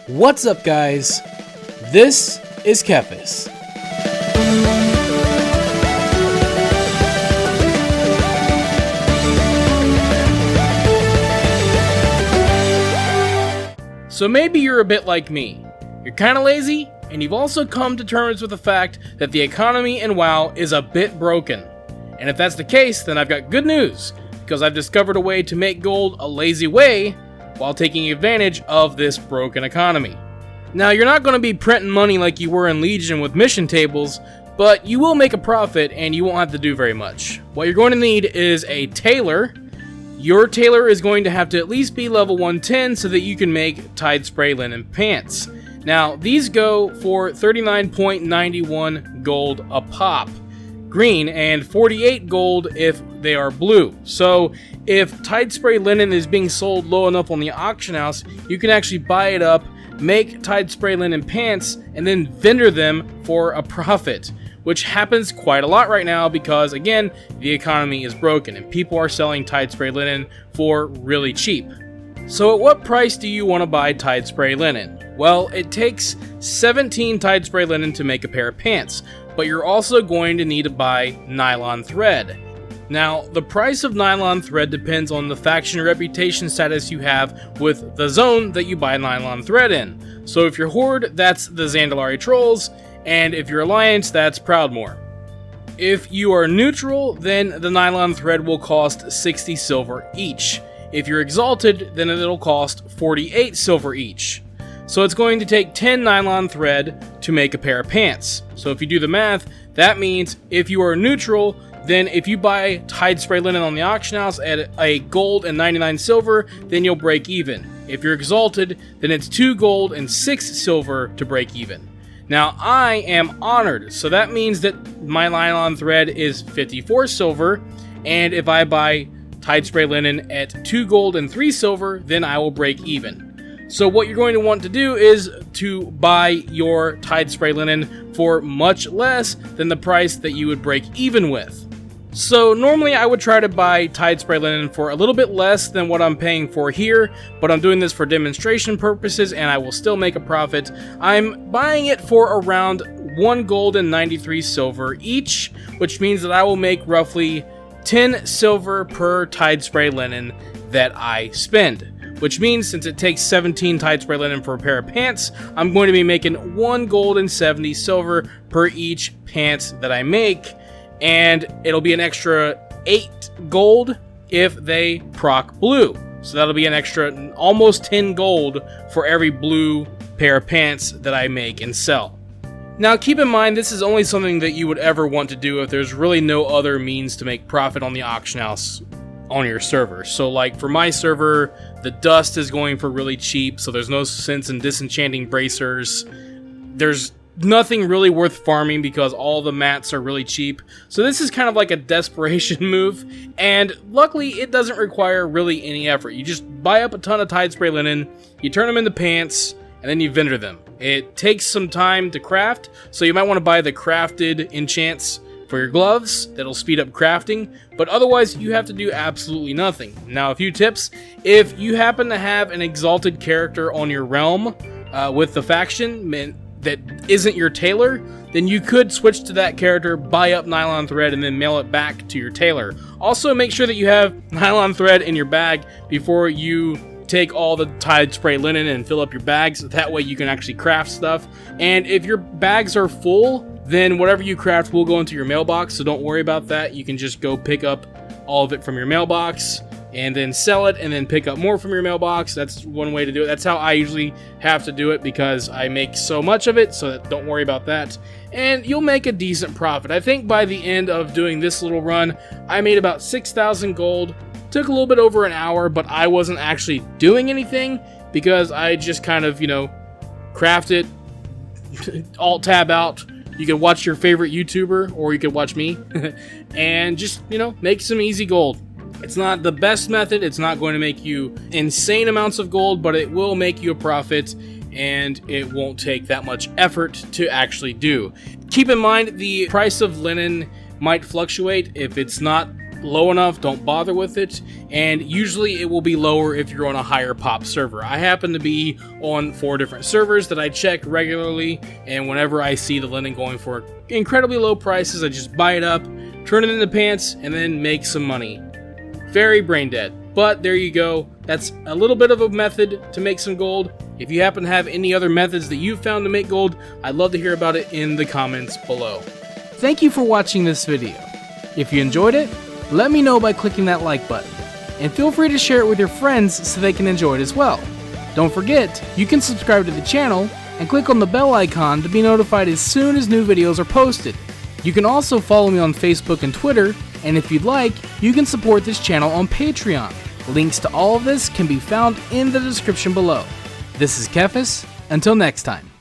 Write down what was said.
What's up, guys? This is Kephas. So maybe you're a bit like me. You're kind of lazy, and you've also come to terms with the fact that the economy in WoW is a bit broken. And if that's the case, then I've got good news, because I've discovered a way to make gold a lazy way while taking advantage of this broken economy. Now, you're not going to be printing money like you were in Legion with mission tables, but you will make a profit and you won't have to do very much. What you're going to need is a tailor. Your tailor is going to have to at least be level 110 so that you can make Tide Spray Linen pants. Now, these go for 39.91 gold a pop, green, and 48 gold if they are blue. So if Tide Spray Linen is being sold low enough on the auction house, you can actually buy it up, make Tide Spray Linen pants, and then vendor them for a profit, which happens quite a lot right now because, again, the economy is broken and people are selling Tide Spray Linen for really cheap. So at what price do you want to buy Tide Spray Linen? Well, it takes 17 Tide Spray Linen to make a pair of pants, but you're also going to need to buy nylon thread. Now, the price of nylon thread depends on the faction reputation status you have with the zone that you buy nylon thread in. So if you're Horde, that's the Zandalari Trolls, and if you're Alliance, that's Proudmoore. If you are neutral, then the nylon thread will cost 60 silver each. If you're Exalted, then it'll cost 48 silver each. So it's going to take 10 nylon thread to make a pair of pants. So if you do the math, that means if you are neutral, then if you buy Tide Spray Linen on the auction house at a gold and 99 silver, then you'll break even. If you're Exalted, then it's 2 gold and 6 silver to break even. Now, I am honored, so that means that my nylon thread is 54 silver, and if I buy Tide Spray Linen at 2 gold and 3 silver, then I will break even. So what you're going to want to do is to buy your Tide Spray Linen for much less than the price that you would break even with. So normally I would try to buy Tide Spray Linen for a little bit less than what I'm paying for here, but I'm doing this for demonstration purposes and I will still make a profit. I'm buying it for around 1 gold and 93 silver each, which means that I will make roughly 10 silver per Tide Spray Linen that I spend. Which means since it takes 17 Tide Spray Linen for a pair of pants, I'm going to be making 1 gold and 70 silver per each pants that I make, and it'll be an extra 8 gold if they proc blue. So that'll be an extra almost 10 gold for every blue pair of pants that I make and sell. Now keep in mind, this is only something that you would ever want to do if there's really no other means to make profit on the auction house on your server. So like for my server, the dust is going for really cheap, so there's no sense in disenchanting bracers. There's nothing really worth farming because all the mats are really cheap. So this is kind of like a desperation move, and luckily it doesn't require really any effort. You just buy up a ton of Tide Spray Linen, you turn them into pants, and then you vendor them. It takes some time to craft, so you might want to buy the crafted enchants for your gloves. That'll speed up crafting, but otherwise you have to do absolutely nothing. Now, a few tips. If you happen to have an Exalted character on your realm with the faction that isn't your tailor, then you could switch to that character, buy up nylon thread, and then mail it back to your tailor. Also, make sure that you have nylon thread in your bag before you take all the Tide Spray Linen and fill up your bags. That way you can actually craft stuff. And if your bags are full, then whatever you craft will go into your mailbox, so don't worry about that. You can just go pick up all of it from your mailbox and then sell it and then pick up more from your mailbox. That's one way to do it. That's how I usually have to do it because I make so much of it, so don't worry about that. And you'll make a decent profit. I think by the end of doing this little run, I made about 6,000 gold. Took a little bit over an hour, but I wasn't actually doing anything because I just kind of, craft it, alt-tab out. You can watch your favorite YouTuber, or you can watch me, and just, make some easy gold. It's not the best method, it's not going to make you insane amounts of gold, but it will make you a profit, and it won't take that much effort to actually do. Keep in mind, the price of linen might fluctuate. If it's not low enough, don't bother with it, and usually it will be lower if you're on a higher pop server. I happen to be on 4 different servers that I check regularly, and whenever I see the linen going for incredibly low prices, I just buy it up, turn it into pants, and then make some money. Very brain dead. But there you go. That's a little bit of a method to make some gold. If you happen to have any other methods that you've found to make gold, I'd love to hear about it in the comments below. Thank you for watching this video. If you enjoyed it, let me know by clicking that like button. And feel free to share it with your friends so they can enjoy it as well. Don't forget, you can subscribe to the channel and click on the bell icon to be notified as soon as new videos are posted. You can also follow me on Facebook and Twitter, and if you'd like, you can support this channel on Patreon. Links to all of this can be found in the description below. This is Kephas. Until next time.